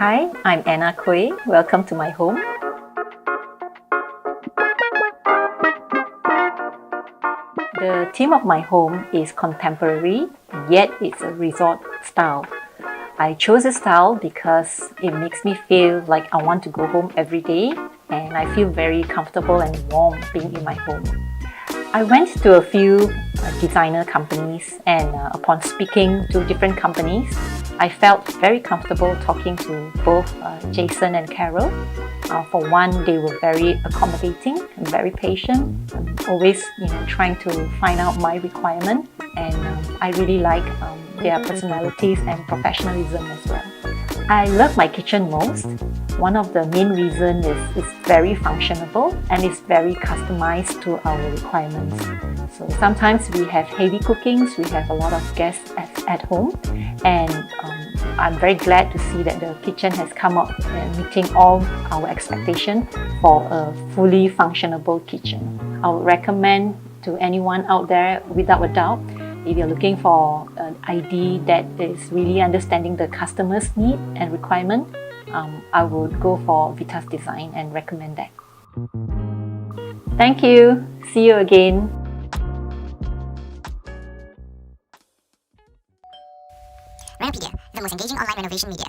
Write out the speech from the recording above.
Hi, I'm Anna Kui. Welcome to my home. The theme of my home is contemporary, yet it's a resort style. I chose this style because it makes me feel like I want to go home every day, and I feel very comfortable and warm being in my home. I went to a few designer companies, and upon speaking to different companies, I felt very comfortable talking to both Jason and Carole. For one, they were very accommodating and very patient, always trying to find out my requirement, and I really like their personalities and professionalism as well. I love my kitchen most. One of the main reasons is it's very functional and it's very customized to our requirements. So sometimes we have heavy cookings, we have a lot of guests at home, and I'm very glad to see that the kitchen has come up and meeting all our expectations for a fully functional kitchen. I would recommend to anyone out there, without a doubt, if you're looking for an ID that is really understanding the customer's need and requirement, I would go for Vitas Design and recommend that. Thank you. See you again. Renopedia, the most engaging online renovation media.